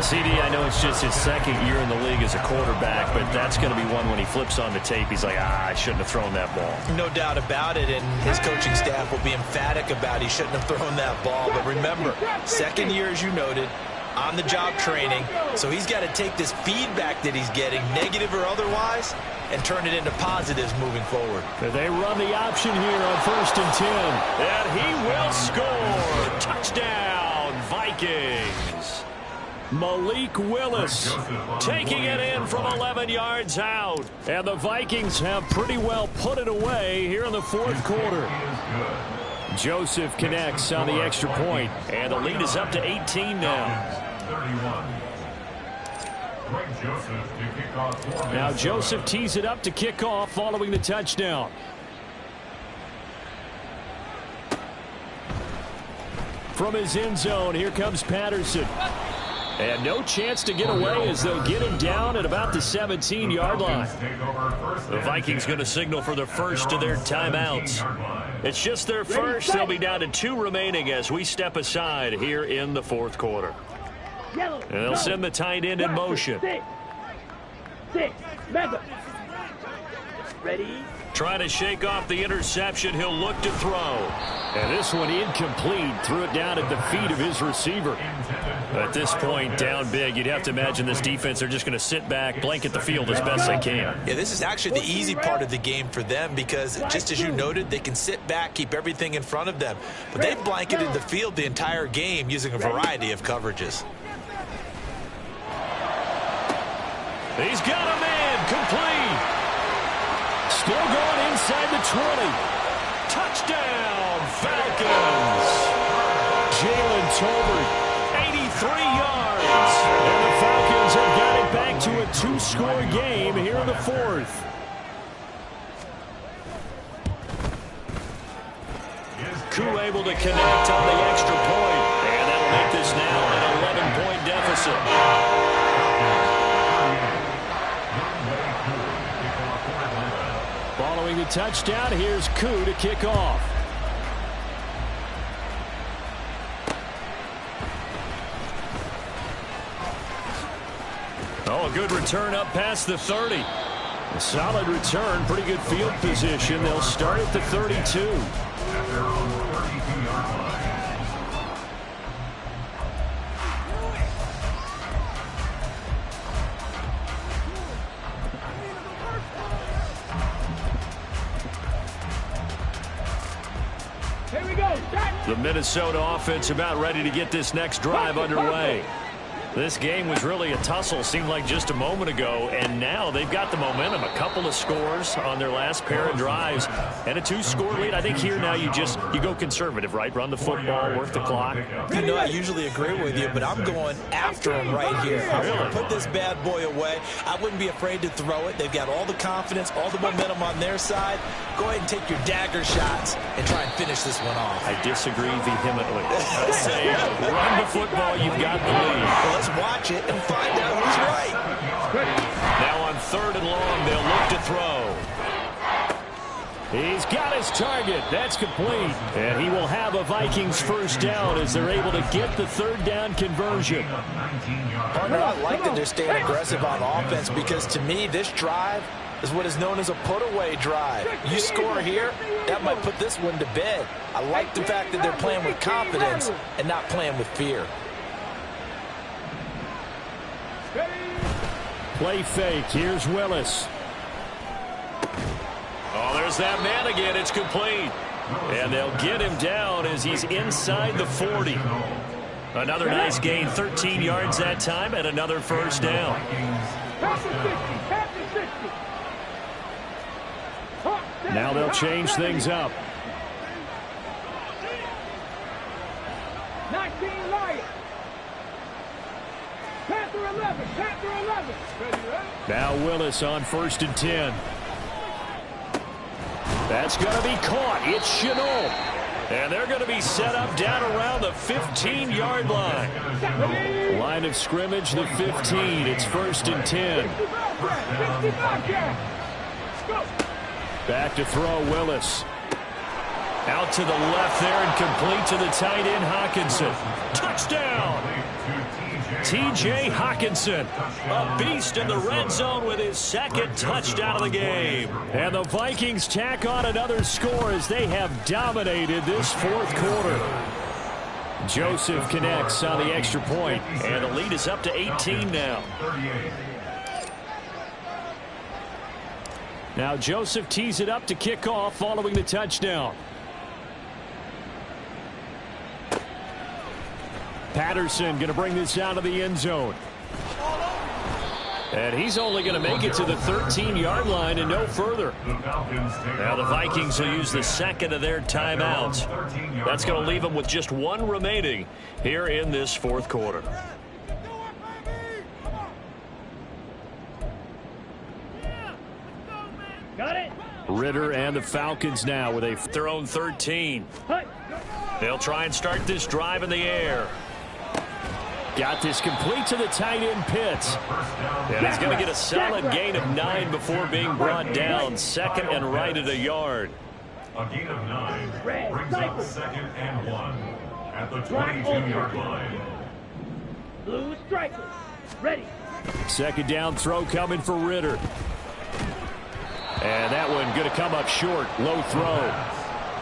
CD, I know it's just his second year in the league as a quarterback, but that's going to be one when he flips on the tape. He's like, I shouldn't have thrown that ball. No doubt about it, and his coaching staff will be emphatic about he shouldn't have thrown that ball. But remember, second year, as you noted, on-the-job training, so he's got to take this feedback that he's getting, negative or otherwise, and turn it into positives moving forward. They run the option here on 1st and 10. And he will score. Touchdown, Vikings. Malik Willis taking it in from 11 yards out. And the Vikings have pretty well put it away here in the fourth quarter. Joseph connects on the extra point, and the lead is up to 18 now. Now Joseph tees it up to kick off following the touchdown. From his end zone, here comes Patterson. And no chance to get away as they'll get him down at about the 17-yard line. The Vikings going to signal for the first of their timeouts. It's just their first. They'll be down to 2 remaining as we step aside here in the fourth quarter. And they'll send the tight end in motion. Six. Mega. Ready? Trying to shake off the interception. He'll look to throw. And this one incomplete. Threw it down at the feet of his receiver. At this point, down big, you'd have to imagine this defense, they're just going to sit back, blanket the field as best they can. Yeah, this is actually the easy part of the game for them because, just as you noted, they can sit back, keep everything in front of them. But they've blanketed the field the entire game using a variety of coverages. He's got a man complete. Still going inside the 20. Touchdown, Falcons. Jalen Tolbert, 83 yards. And the Falcons have got it back to a 2-score game here in the fourth. Koo able to connect on the extra point. And that'll make this now an 11-point deficit. Following the touchdown, here's Koo to kick off. Oh, a good return up past the 30. A solid return, pretty good field position. They'll start at the 32. The Minnesota offense about ready to get this next drive underway. This game was really a tussle, seemed like just a moment ago, and now they've got the momentum. A couple of scores on their last pair of drives and a 2-score lead. I think here now you go conservative, right? Run the football, work the clock. You know, I usually agree with you, but I'm going after them right here. I want to put this bad boy away. I wouldn't be afraid to throw it. They've got all the confidence, all the momentum on their side. Go ahead and take your dagger shots and try and finish this one off. I disagree vehemently. Say, run the football, you've got the lead. Well, let's watch it and find out who's right. Now on 3rd and long, they'll look to throw. He's got his target. That's complete. And he will have a Vikings first down as they're able to get the 3rd down conversion. Partner, I like that they're staying aggressive on offense because to me, this drive is what is known as a put-away drive. You score here, that might put this one to bed. I like the fact that they're playing with confidence and not playing with fear. Play fake. Here's Willis. Oh, there's that man again. It's complete. And they'll get him down as he's inside the 40. Another nice gain, 13 yards that time, and another first down. Now they'll change things up. 19 Lions. Panther 11. Panther 11. Now Willis on 1st and 10. That's going to be caught. It's Shenault. And they're going to be set up down around the 15-yard line. Line of scrimmage, the 15. It's 1st and 10. Back to throw, Willis. Out to the left there and complete to the tight end, Hockenson. Touchdown! T.J. Hockenson, a beast in the red zone with his second touchdown of the game. And the Vikings tack on another score as they have dominated this fourth quarter. Joseph connects on the extra point, and the lead is up to 18 now. Now Joseph tees it up to kick off following the touchdown. Patterson going to bring this down to the end zone. And he's only going to make it to the 13-yard line and no further. Now the Vikings will use the second of their timeouts. That's going to leave them with just one remaining here in this fourth quarter. Got it. Ridder and the Falcons now with their own 13. They'll try and start this drive in the air. Got this complete to the tight end, Pitts. And he's going to get a solid gain of 9 before being brought down. Second and right at a yard. A gain of 9 brings up 2nd and 1 at the 22-yard line. Blue strikers. Ready. Second down throw coming for Ridder. And that one going to come up short. Low throw.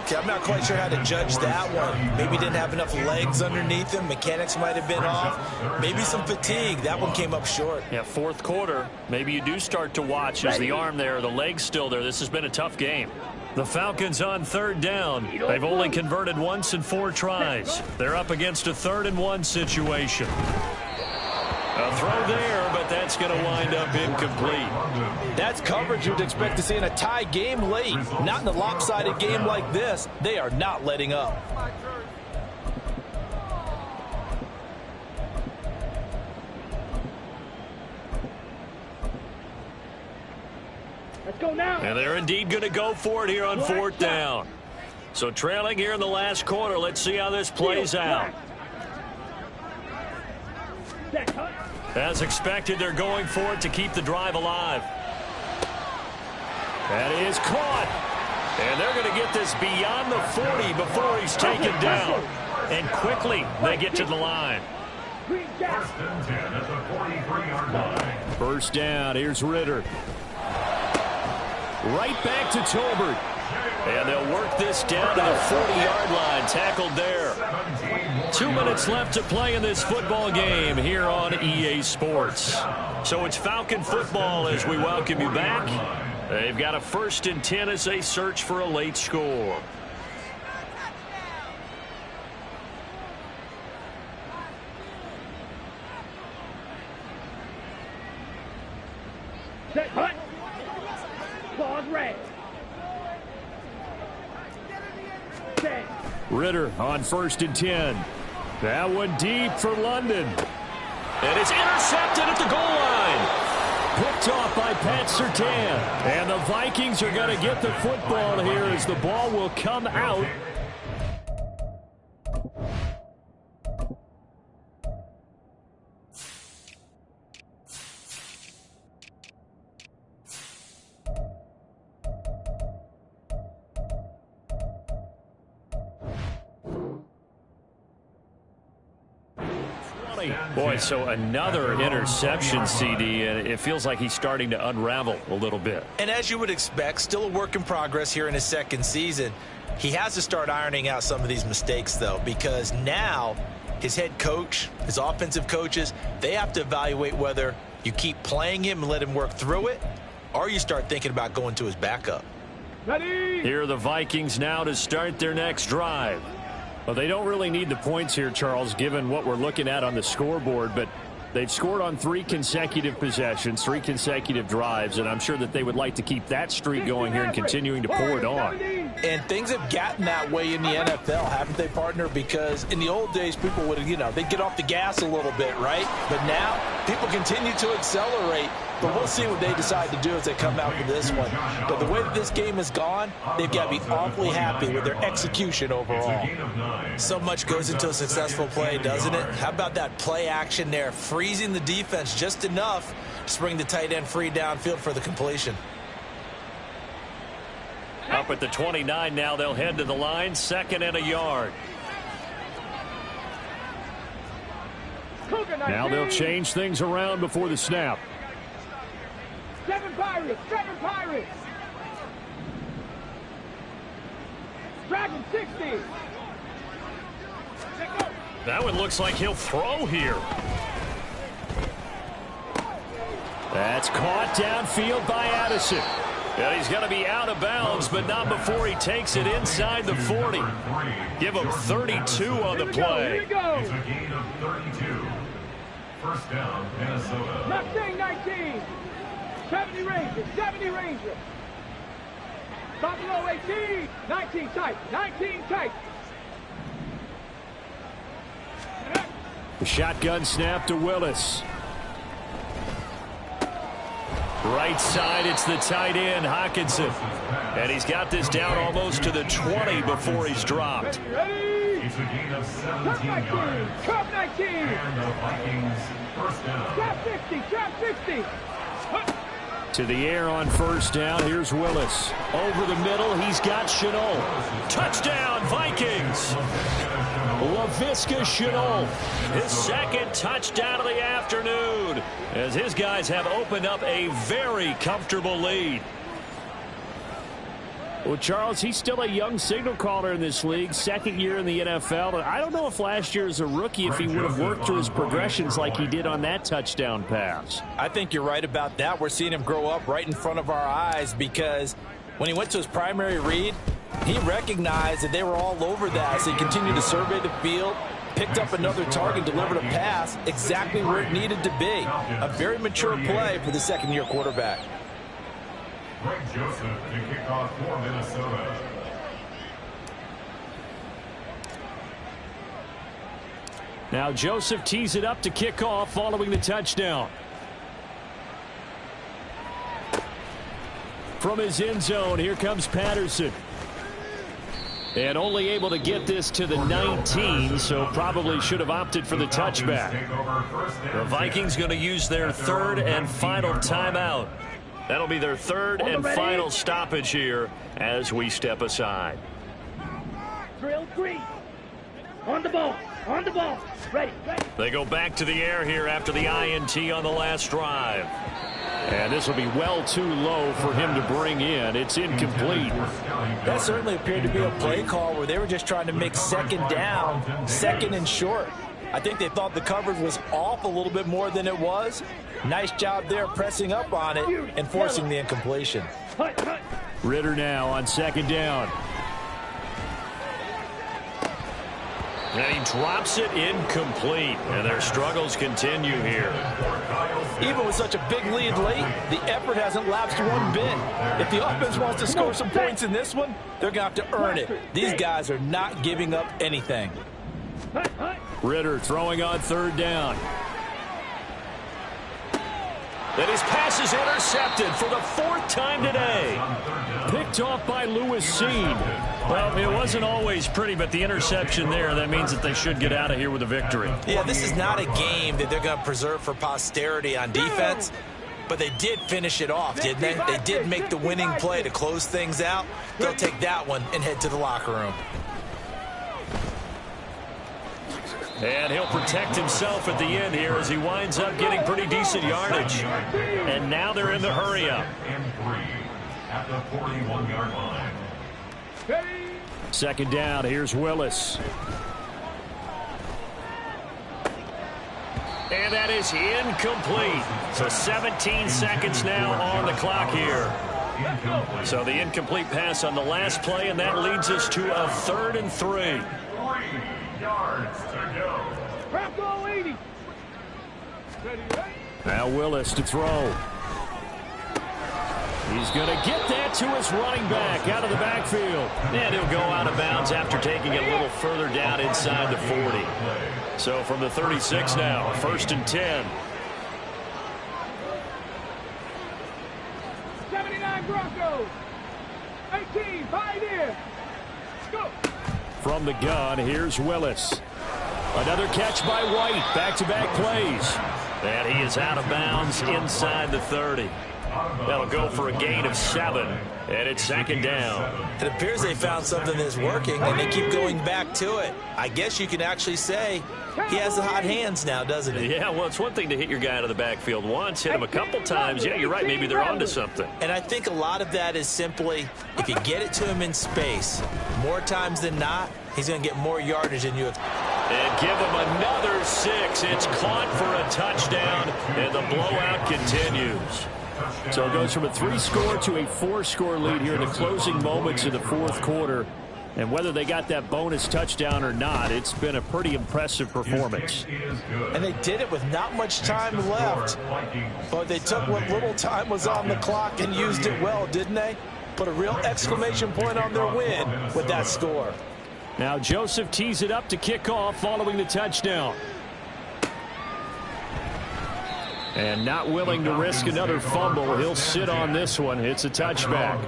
Okay, I'm not quite sure how to judge that one. Maybe didn't have enough legs underneath him. Mechanics might have been off. Maybe some fatigue. That one came up short. Yeah, fourth quarter. Maybe you do start to watch as the arm there, the leg's still there. This has been a tough game. The Falcons on 3rd down. They've only converted once in 4 tries. They're up against a 3rd and 1 situation. A throw there, but that's going to wind up incomplete. That's coverage you'd expect to see in a tie game late. Not in a lopsided game like this. They are not letting up. Let's go now. And they're indeed going to go for it here on 4th down. So trailing here in the last quarter. Let's see how this plays out. As expected, they're going for it to keep the drive alive. That is caught. And they're going to get this beyond the 40 before he's taken down. And quickly, they get to the line. 1st and 10 at the 43-yard line. First down, here's Ridder. Right back to Tolbert. And they'll work this down to the 40-yard line. Tackled there. 2 minutes left to play in this football game here on EA Sports. So it's Falcon football as we welcome you back. They've got a 1st and 10 as they search for a late score. Set hut. Claws red. Set. Ridder on 1st and 10. That one deep for London. And it's intercepted at the goal line. Picked off by Pat Surtain. And the Vikings are going to get the football here as the ball will come out. Boy, so another interception, CD, and it feels like he's starting to unravel a little bit. And as you would expect, still a work in progress here in his second season. He has to start ironing out some of these mistakes, though, because now his head coach, his offensive coaches, they have to evaluate whether you keep playing him and let him work through it, or you start thinking about going to his backup. Ready? Here are the Vikings now to start their next drive. Well, they don't really need the points here, Charles, given what we're looking at on the scoreboard, but they've scored on 3 consecutive possessions, 3 consecutive drives, and I'm sure that they would like to keep that streak going here and continuing to pour it on. And things have gotten that way in the NFL, haven't they, partner? Because in the old days, people would, they'd get off the gas a little bit, right? But now, people continue to accelerate. But we'll see what they decide to do as they come out for this one. But the way that this game has gone, they've got to be awfully happy with their execution overall. So much goes into a successful play, doesn't it? How about that play action there, freezing the defense just enough to bring the tight end free downfield for the completion. Up at the 29 now, they'll head to the line, 2nd and a yard. Now they'll change things around before the snap. 7 Pirates, 7 Pirates. Dragon 60. That one looks like he'll throw here. That's caught downfield by Addison. And he's going to be out of bounds, but not before he takes it inside the 40. Give him 32 on the play. It's a gain of 32. First down, Minnesota. Mustang 19. 70 Ranger, 70 Ranger. Buffalo 18. 19 tight, 19 tight. The shotgun snap to Willis. Right side, it's the tight end, Hockenson. And he's got this down almost to the 20 before he's dropped. Ready? It's a gain of 17 yards. Trap 19. And the Vikings first down. Trap 60, trap 60. To the air on first down, here's Willis. Over the middle, he's got Shenault. Touchdown, Vikings! Laviska Shenault, his 2nd touchdown of the afternoon, as his guys have opened up a very comfortable lead. Well, Charles, he's still a young signal caller in this league, 2nd year in the NFL. I don't know if last year as a rookie, if he would have worked through his progressions like he did on that touchdown pass. I think you're right about that. We're seeing him grow up right in front of our eyes, because when he went to his primary read, he recognized that they were all over that, so he continued to survey the field, picked up another target, delivered a pass exactly where it needed to be. A very mature play for the 2nd-year quarterback. Greg Joseph to kick off for Minnesota. Now Joseph tees it up to kick off following the touchdown. From his end zone, here comes Patterson. And only able to get this to the 19, so probably should have opted for the touchback. The Vikings going to use their 3rd and final timeout. That'll be their 3rd and final stoppage here as we step aside. Drill 3. On the ball, on the ball. Ready, ready. They go back to the air here after the INT on the last drive. And this will be well too low for him to bring in. It's incomplete. That certainly appeared to be a play call where they were just trying to make 2nd down, 2nd and short. I think they thought the coverage was off a little bit more than it was. Nice job there pressing up on it and forcing the incompletion. Ritter now on 2nd down. And he drops it incomplete. And their struggles continue here. Even with such a big lead late, the effort hasn't lapsed one bit. If the offense wants to score some points in this one, they're going to have to earn it. These guys are not giving up anything. Ritter throwing on 3rd down. And his pass is intercepted for the 4th time today. Picked off by Lewis Cine. Well, it wasn't always pretty, but the interception there, that means that they should get out of here with a victory. Yeah, this is not a game that they're going to preserve for posterity on defense, but they did finish it off, didn't they? They did make the winning play to close things out. They'll take that one and head to the locker room. And he'll protect himself at the end here as he winds up getting pretty decent yardage. And now they're in the hurry-up. And 3 at the 41-yard line. Second down, here's Willis. And that is incomplete. So 17 seconds now on the clock here. So the incomplete pass on the last play, and that leads us to a 3rd and 3. 3 yards to go. Bronco 80. Now Willis to throw. He's going to get that to his running back out of the backfield. And he'll go out of bounds after taking it a little further down inside the 40. So from the 36 now, 1st and 10. 79 Broncos. 18, Pioneer. Go. From the gun, here's Willis. Another catch by White. Back-to-back plays. And he is out of bounds inside the 30. That'll go for a gain of 7. And it's 2nd down. It appears they found something that's working, and they keep going back to it. I guess you can actually say he has the hot hands now, doesn't he? Yeah, well, it's one thing to hit your guy out of the backfield once, hit him a couple times. Yeah, you're right. Maybe they're onto something. And I think a lot of that is simply if you get it to him in space, more times than not, he's going to get more yardage than you expect. And give him another 6. It's caught for a touchdown, and the blowout continues. So it goes from a 3-score to a 4-score lead here in the closing moments of the 4th quarter. And whether they got that bonus touchdown or not, it's been a pretty impressive performance. And they did it with not much time left. But they took what little time was on the clock and used it well, didn't they? Put a real exclamation point on their win with that score. Now Joseph tees it up to kick off following the touchdown. And not willing to risk another fumble. He'll sit on this one. It's a touchback.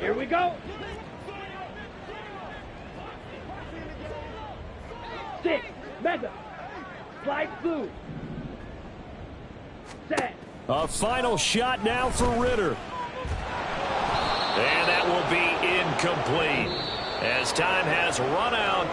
Here we go. 6, Mega. Slide blue. Set. A final shot now for Ritter. And that will be incomplete as time has run out.